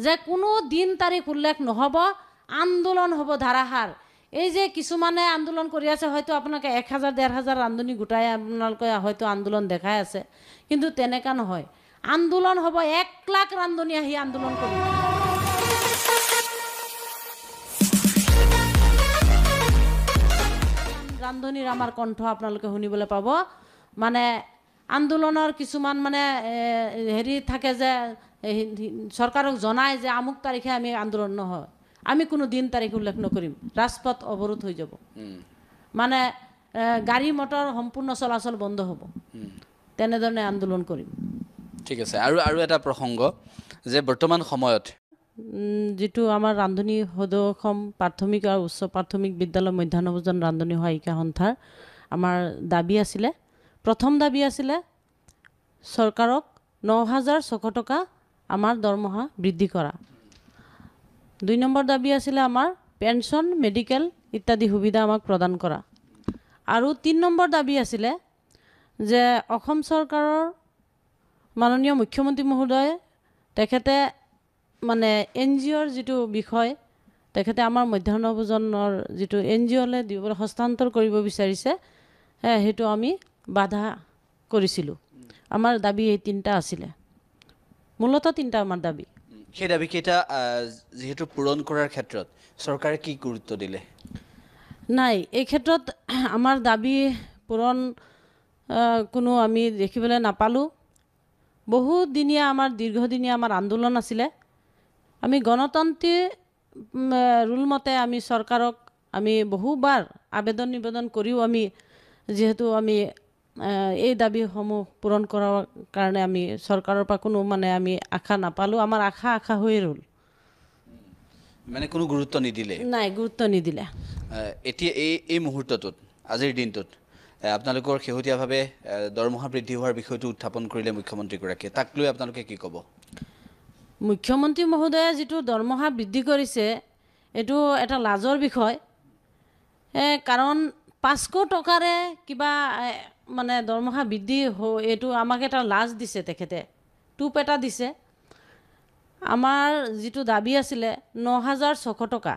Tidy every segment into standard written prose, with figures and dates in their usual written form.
যে কোনো দিন তাৰিখ উল্লেখ নহ'ব, আন্দোলন হ'ব ধাৰাসাৰ। এই যে কিছুমানে আন্দোলন কৰি আছে, হয়তো আপোনালোকে 1000 1500 ৰান্ধনি গোটাই আপোনালোকে হয়তো আন্দোলন দেখাই আছে, কিন্তু তেনেকা নহয়। আন্দোলন হ'ব, 1 লাখ ৰান্ধনি আহি আন্দোলন কৰিব। ৰান্ধনিৰ আমাৰ কণ্ঠ আপোনালোকে শুনিবলৈ পাব। মানে আন্দোলনৰ কিছুমান মানে হেৰি থাকে যে চৰকাৰক জনায় যে আমুক তাৰিখে আমি আন্দোলন নহয়, আমি কোনো দিন তাৰিখ উল্লেখ নকৰিম, ৰাজপথ অৱৰোধ হৈ যাব, মানে গাড়ী মটৰ সম্পূৰ্ণ চলাচল বন্ধ হ'ব, তেনেধৰণে আন্দোলন কৰিম। ঠিক আছে। আৰু এটা প্ৰসংগ যে বৰ্তমান সময়ত যিটো আমাৰ ৰান্ধনি সদৌ প্ৰাথমিক আৰু উচ্চ প্ৰাথমিক বিদ্যালয় মধ্যাহ্ন ভোজন ৰান্ধনি সহায়িকা সন্থাৰ আমাৰ দাবী আছিলে, প্ৰথম দাবী আছিলে চৰকাৰক 9600 টকা আমাৰ দৰমহা বৃদ্ধি কৰা। 2 নম্বৰ দাবী আছিলে আমাৰ পেঞ্চন, মেডিকেল ইত্যাদি সুবিধা আমাক প্ৰদান কৰা। আৰু 3 নম্বৰ দাবী আছিলে যে অসম চৰকাৰৰ মাননীয় মুখ্যমন্ত্ৰী মহোদয় তেখেতে মানে NGOৰ যিটো বিষয় তেখেতে আমাৰ মধ্যাহ্ন ভোজনৰ যিটো NGOলৈ দিবলৈ হস্তান্তৰ কৰিব বিচাৰিছে, সেইটো আমি বাধা কৰিছিলোঁ। আমাৰ দাবী এই 3টা আছিলে, মূলতঃ 3টা আমাৰ দাবী। সেই দাবীকেইটা যিহেতু পূৰণ কৰাৰ ক্ষেত্ৰত চৰকাৰে কি গুৰুত্ব দিলে? নাই, এই ক্ষেত্ৰত আমাৰ দাবী পূৰণ কোনো আমি দেখিবলৈ নাপালোঁ। বহুত দিনীয়া আমাৰ দীৰ্ঘদিনীয়া আমাৰ আন্দোলন আছিলে। আমি গণতান্ত্ৰিক ৰুল মতে আমি চৰকাৰক আমি বহুবাৰ আবেদন নিবেদন কৰিও আমি যিহেতু আমি এই দাবীসমূহ পূৰণ কৰাৰ কাৰণে আমি চৰকাৰৰ পৰা কোনো মানে আমি আশা নাপালোঁ। আমাৰ আশা হৈয়ে ৰ'ল, মানে কোনো গুৰুত্ব নিদিলে? নাই, গুৰুত্ব নিদিলে। এতিয়া এই মুহূৰ্তটোত, আজিৰ দিনটোত আপোনালোকৰ শেহতীয়াভাৱে দৰমহা বৃদ্ধি হোৱাৰ বিষয়টো উত্থাপন কৰিলে মুখ্যমন্ত্ৰীগৰাকীয়ে, তাক লৈ আপোনালোকে কি ক'ব? মুখ্যমন্ত্ৰী মহোদয়ে যিটো দৰমহা বৃদ্ধি কৰিছে এইটো এটা লাজৰ বিষয়, কাৰণ 500 টকাৰে কিবা মানে দৰমহা বৃদ্ধি এইটো আমাক এটা লাজ দিছে, তেখেতে টোপ এটা দিছে। আমাৰ যিটো দাবী আছিলে 9600 টকা,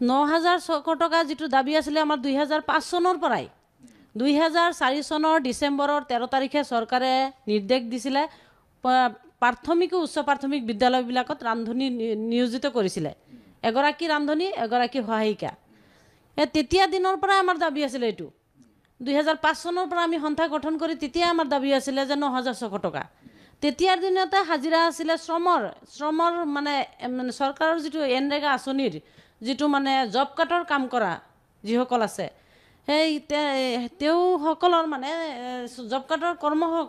9600 টকা যিটো দাবী আছিলে আমাৰ 2005 চনৰ পৰাই। 2004 চনৰ ডিচেম্বৰৰ 13 তাৰিখে চৰকাৰে নিৰ্দেশ দিছিলে, প্ৰাথমিক আৰু উচ্চ প্ৰাথমিক বিদ্যালয়বিলাকত ৰান্ধনি নিয়োজিত কৰিছিলে, এগৰাকী ৰান্ধনি, এগৰাকী সহায়িকা। তেতিয়া দিনৰ পৰাই আমাৰ দাবী আছিলে এইটো। 2005 চনৰ পৰা আমি সন্থা গঠন কৰি তেতিয়া আমাৰ দাবী আছিলে যে 9600 টকা। তেতিয়াৰ দিনতে হাজিৰা আছিলে শ্ৰমৰ মানে চৰকাৰৰ যিটো এনৰেগা আঁচনিৰ যিটো মানে জব কাৰ্ডৰ কাম কৰা যিসকল আছে, সেই তেওঁসকলৰ মানে জব কাৰ্ডৰ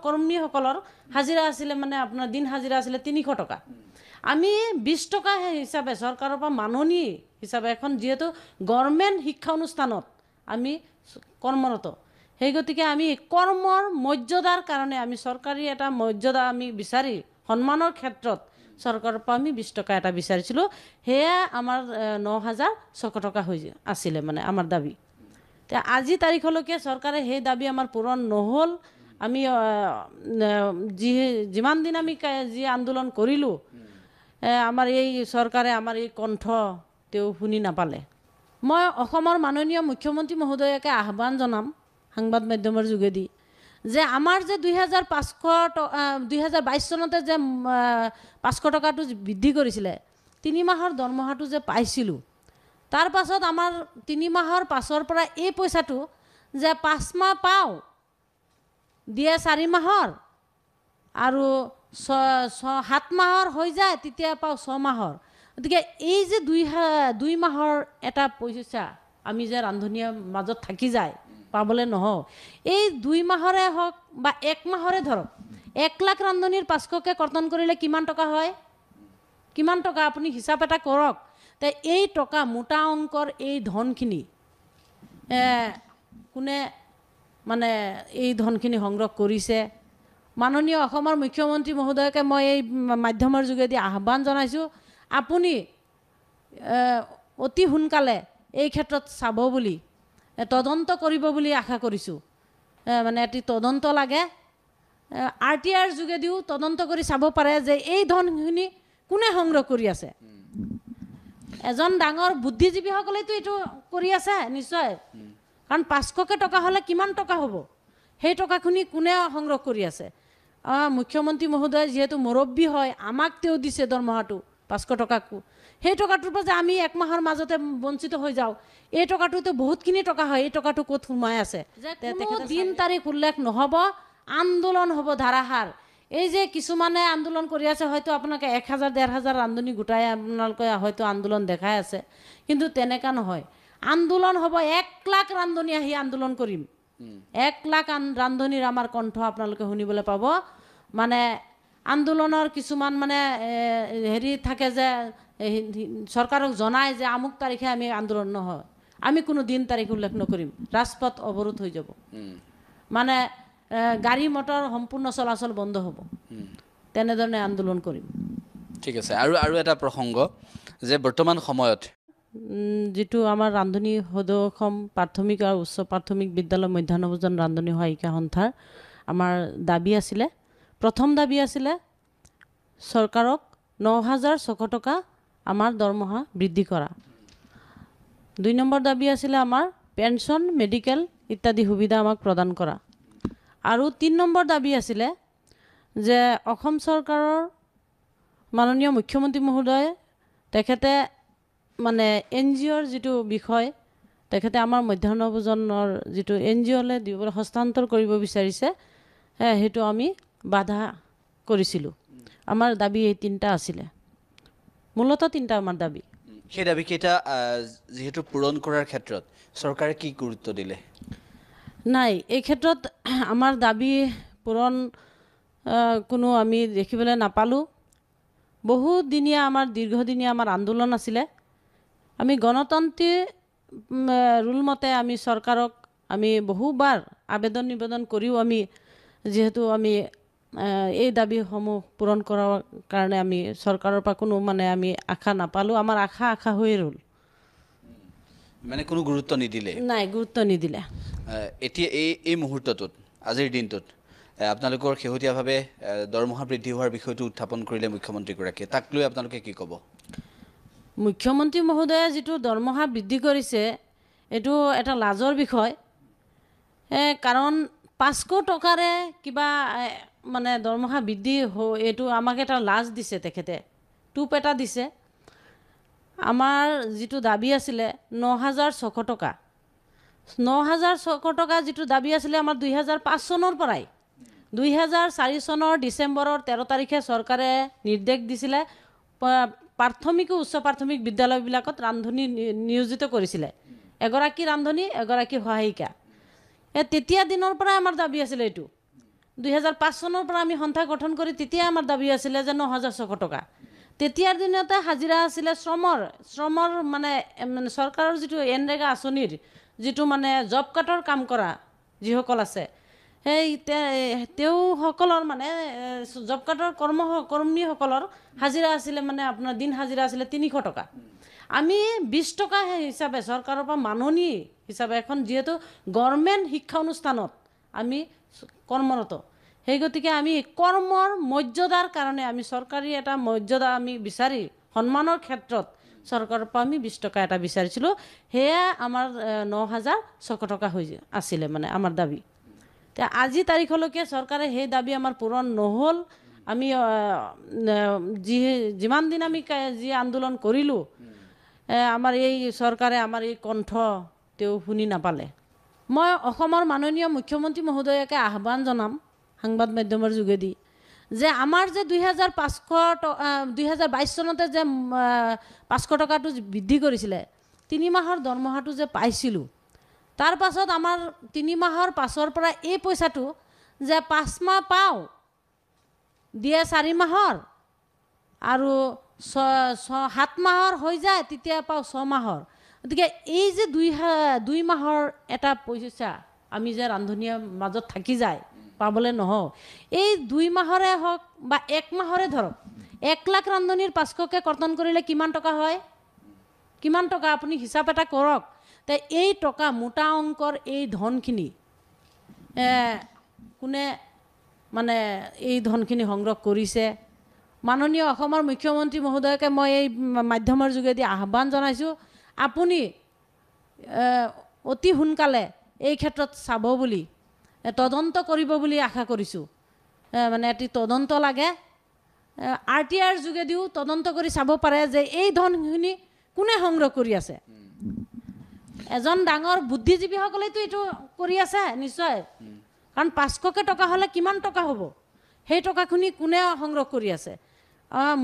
কৰ্মীসকলৰ হাজিৰা আছিলে মানে আপোনাৰ দিন হাজিৰা আছিলে 300 টকা। আমি 20 টকা হিচাপে চৰকাৰৰ পৰা মাননি হিচাপে এখন যিহেতু গভৰ্ণমেণ্ট শিক্ষা অনুষ্ঠানত আমি কৰ্মৰত, সেই গতিকে আমি কৰ্মৰ মৰ্যাদাৰ কাৰণে আমি চৰকাৰী এটা মৰ্যাদা আমি বিচাৰি সন্মানৰ ক্ষেত্ৰত চৰকাৰৰ পৰা আমি 20 টকা এটা বিচাৰিছিলোঁ। সেয়া আমাৰ 9600 টকা হৈ আছিলে মানে আমাৰ দাবী। আজি তাৰিখলৈকে চৰকাৰে সেই দাবী আমাৰ পূৰণ নহ'ল। আমি যিমান দিন আমি যি আন্দোলন কৰিলোঁ, আমাৰ এই চৰকাৰে আমাৰ এই কণ্ঠ তেওঁ শুনি নাপালে। মই অসমৰ মাননীয় মুখ্যমন্ত্ৰী মহোদয়কে আহ্বান জনাম সংবাদ মাধ্যমৰ যোগেদি যে আমাৰ যে 2022 চনতে যে 500 টকাটো বৃদ্ধি কৰিছিলে, 3 মাহৰ দৰমহাটো যে পাইছিলোঁ, তাৰ পাছত আমাৰ 3 মাহৰ পাছৰ পৰা এই পইচাটো যে 5 মাহ পাওঁ দিয়ে 4 মাহৰ আৰু 7 মাহৰ হৈ যায়, তেতিয়া পাওঁ 6 মাহৰ। গতিকে এই যে 2 মাহৰ এটা পইচা আমি যে ৰান্ধনীৰ মাজত থাকি যায় পাবলৈ নহওঁ, এই 2 মাহৰে হওক বা 1 মাহৰে ধৰক, 1 লাখ ৰান্ধনীৰ 500কে কৰ্তন কৰিলে কিমান টকা হয়? কিমান টকা আপুনি হিচাপ এটা কৰক। তে এই টকা মোটা অংকৰ এই ধনখিনি কোনে মানে এই ধনখিনি সংগ্ৰহ কৰিছে? মাননীয় অসমৰ মুখ্যমন্ত্ৰী মহোদয়কে মই এই মাধ্যমৰ যোগেদি আহ্বান জনাইছোঁ, আপুনি অতি সোনকালে এই ক্ষেত্ৰত চাব বুলি, তদন্ত কৰিব বুলি আশা কৰিছোঁ। মানে এটি তদন্ত লাগে, RTIৰ যোগেদিও তদন্ত কৰি চাব পাৰে যে এই ধনখিনি কোনে সংগ্ৰহ কৰি আছে? এজন ডাঙৰ বুদ্ধিজীৱীসকলেতো এইটো কৰি আছে নিশ্চয়, কাৰণ 500কে টকা হ'লে কিমান টকা হ'ব, সেই টকাখিনি কোনে সংগ্ৰহ কৰি আছে? মুখ্যমন্ত্ৰী মহোদয় যিহেতু মুৰব্বী হয়, আমাক তেওঁ দিছে দৰমহাটো 500 টকাকো, সেই টকাটোৰ পৰা যে আমি এক মাহৰ মাজতে বঞ্চিত হৈ যাওঁ, এই টকাটোতো বহুতখিনি টকা হয়, এই টকাটো ক'ত সোমাই আছে? দিন তাৰিখ উল্লেখ নহ'ব, আন্দোলন হ'ব ধাৰাসাৰ। এই যে কিছুমানে আন্দোলন কৰি আছে, হয়তো আপোনালোকে 1000-1500 ৰান্ধনি গোটাই আপোনালোকে হয়তো আন্দোলন দেখাই আছে, কিন্তু তেনেকুৱা নহয়। আন্দোলন হ'ব, 1 লাখ ৰান্ধনি আহি আন্দোলন কৰিম। 1 লাখ ৰান্ধনিৰ আমাৰ কণ্ঠ আপোনালোকে শুনিবলৈ পাব। মানে আন্দোলনৰ কিছুমান মানে হেৰি থাকে যে চৰকাৰক জনায় যে আমুক তাৰিখে আমি আন্দোলন নহয়, আমি কোনো দিন তাৰিখ উল্লেখ নকৰিম, ৰাজপথ অৱৰোধ হৈ যাব, মানে গাড়ী মটৰ সম্পূৰ্ণ চলাচল বন্ধ হ'ব, তেনেধৰণে আন্দোলন কৰিম। ঠিক আছে। আৰু এটা প্ৰসংগ যে বৰ্তমান সময়ত যিটো আমাৰ ৰান্ধনি সদৌ প্ৰাথমিক আৰু উচ্চ প্ৰাথমিক বিদ্যালয় মধ্যাহ্ন ভোজন ৰান্ধনি সহায়িকা সন্থাৰ আমাৰ দাবী আছিলে, প্ৰথম দাবী আছিলে চৰকাৰক 9600 টকা আমাৰ দৰমহা বৃদ্ধি কৰা। 2 নম্বৰ দাবী আছিলে আমাৰ পেঞ্চন, মেডিকেল ইত্যাদি সুবিধা আমাক প্ৰদান কৰা। আৰু 3 নম্বৰ দাবী আছিলে যে অসম চৰকাৰৰ মাননীয় মুখ্যমন্ত্ৰী মহোদয় তেখেতে মানে NGOৰ যিটো বিষয়, তেখেতে আমাৰ মধ্যাহ্ন ভোজনৰ যিটো NGOলৈ দিবলৈ হস্তান্তৰ কৰিব বিচাৰিছে, সেইটো আমি বাধা কৰিছিলোঁ। আমাৰ দাবী এই 3টা আছিলে, মূলতঃ 3টা আমাৰ দাবী। সেই দাবীকেইটা যিহেতু পূৰণ কৰাৰ ক্ষেত্ৰত চৰকাৰে কি গুৰুত্ব দিলে? নাই, এই ক্ষেত্ৰত আমাৰ দাবী পূৰণ কোনো আমি দেখিবলৈ নাপালোঁ। বহুদিনীয়া আমাৰ দীৰ্ঘদিনীয়া আমাৰ আন্দোলন আছিলে। আমি গণতান্ত্ৰিক ৰুল মতে আমি চৰকাৰক আমি বহুবাৰ আবেদন নিবেদন কৰিও আমি যিহেতু আমি এই দাবীসমূহ পূৰণ কৰাৰ কাৰণে আমি চৰকাৰৰ পৰা কোনো মানে আমি আশা নাপালোঁ। আমাৰ আশা হৈয়ে ৰ'ল, মানে কোনো গুৰুত্ব নিদিলে? নাই, গুৰুত্ব নিদিলে। এতিয়া এই মুহূৰ্তটোত, আজিৰ দিনটোত আপোনালোকৰ শেহতীয়াভাৱে দৰমহা বৃদ্ধি হোৱাৰ বিষয়টো উত্থাপন কৰিলে মুখ্যমন্ত্ৰীগৰাকীয়ে, তাক লৈ আপোনালোকে কি ক'ব? মুখ্যমন্ত্ৰী মহোদয়ে যিটো দৰমহা বৃদ্ধি কৰিছে, এইটো এটা লাজৰ বিষয়, কাৰণ 500 টকাৰে কিবা মানে দৰমহা বৃদ্ধি এইটো আমাক এটা লাজ দিছে, তেখেতে টোপ এটা দিছে। আমাৰ যিটো দাবী আছিলে 9600 টকা, 9600 টকা যিটো দাবী আছিলে আমাৰ 2005 চনৰ পৰাই, 2004 চনৰ ডিচেম্বৰৰ 13 তাৰিখে চৰকাৰে নিৰ্দেশ দিছিলে প্ৰাথমিক উচ্চ প্ৰাথমিক বিদ্যালয়বিলাকত ৰান্ধনি নিয়োজিত কৰিছিলে, এগৰাকী ৰান্ধনি, এগৰাকী সহায়িকা। তেতিয়া দিনৰ পৰাই আমাৰ দাবী আছিলে এইটো। 2005 চনৰ পৰা আমি সন্থা গঠন কৰি তেতিয়া আমাৰ দাবী আছিলে যে 9600 টকা। তেতিয়াৰ দিনতে হাজিৰা আছিলে শ্ৰমৰ মানে চৰকাৰৰ যিটো এনৰেগা আঁচনিৰ যিটো মানে জব কাৰ্ডৰ কাম কৰা যিসকল আছে, সেই তেওঁসকলৰ মানে জব কাৰ্ডৰ কৰ্মীসকলৰ হাজিৰা আছিলে মানে আপোনাৰ দিন হাজিৰা আছিলে 300 টকা। আমি 20 টকা হিচাপে চৰকাৰৰ পৰা মাননি হিচাপে, এখন যিহেতু গভৰ্ণমেণ্ট শিক্ষা অনুষ্ঠানত আমি কৰ্মৰত, সেই গতিকে আমি কৰ্মৰ মৰ্যাদাৰ কাৰণে আমি চৰকাৰী এটা মৰ্যাদা আমি বিচাৰি সন্মানৰ ক্ষেত্ৰত চৰকাৰৰ পৰা আমি 20 টকা এটা বিচাৰিছিলোঁ। সেয়া আমাৰ 9600 টকা হৈ আছিলে মানে আমাৰ দাবী। এতিয়া আজি তাৰিখলৈকে চৰকাৰে সেই দাবী আমাৰ পূৰণ নহ'ল। আমি যিমান দিন আমি যি আন্দোলন কৰিলোঁ, আমাৰ এই চৰকাৰে আমাৰ এই কণ্ঠ তেওঁ শুনি নাপালে। মই অসমৰ মাননীয় মুখ্যমন্ত্ৰী মহোদয়কে আহ্বান জনাম সংবাদ মাধ্যমৰ যোগেদি যে আমাৰ যে 2022 চনতে যে 500 টকাটো বৃদ্ধি কৰিছিলে, 3 মাহৰ দৰমহাটো যে পাইছিলোঁ, তাৰ পাছত আমাৰ 3 মাহৰ পাছৰ পৰা এই পইচাটো যে 5 মাহ পাওঁ, দিয়ে 4 মাহৰ আৰু 7 মাহৰ হৈ যায়, তেতিয়া পাওঁ 6 মাহৰ। গতিকে এই যে 2 মাহৰ এটা পইচা আমি যে ৰান্ধনীৰ মাজত থাকি যায় পাবলৈ নহওঁ, এই 2 মাহৰে হওক বা 1 মাহৰে ধৰক, 1 লাখ ৰান্ধনীৰ 500কে কৰ্তন কৰিলে কিমান টকা হয়? কিমান টকা আপুনি হিচাপ এটা কৰক। তে এই টকা মোটা অংকৰ এই ধনখিনি কোনে মানে এই ধনখিনি সংগ্ৰহ কৰিছে, মাননীয় অসমৰ মুখ্যমন্ত্ৰী মহোদয়কে মই এই মাধ্যমৰ যোগেদি আহ্বান জনাইছোঁ, আপুনি অতি সোনকালে এই ক্ষেত্ৰত চাব বুলি, তদন্ত কৰিব বুলি আশা কৰিছোঁ। মানে এটি তদন্ত লাগে, RTIৰ যোগেদিও তদন্ত কৰি চাব পাৰে যে এই ধনখিনি কোনে সংগ্ৰহ কৰি আছে। এজন ডাঙৰ বুদ্ধিজীৱীসকলেতো এইটো কৰি আছে নিশ্চয়, কাৰণ 500কে টকা হ'লে কিমান টকা হ'ব, সেই টকাখিনি কোনে সংগ্ৰহ কৰি আছে।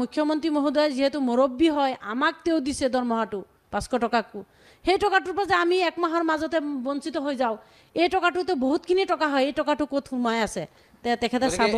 মুখ্যমন্ত্ৰী মহোদয় যিহেতু মুৰব্বী হয়, আমাক তেওঁ দিছে দৰমহাটো 500 টকাকো, সেই টকাটোৰ পৰা যে আমি এক মাহৰ মাজতে বঞ্চিত হৈ যাওঁ, এই টকাটোতো বহুতখিনি টকা হয়, এই টকাটো ক'ত সোমাই আছে তেখেতে চাব।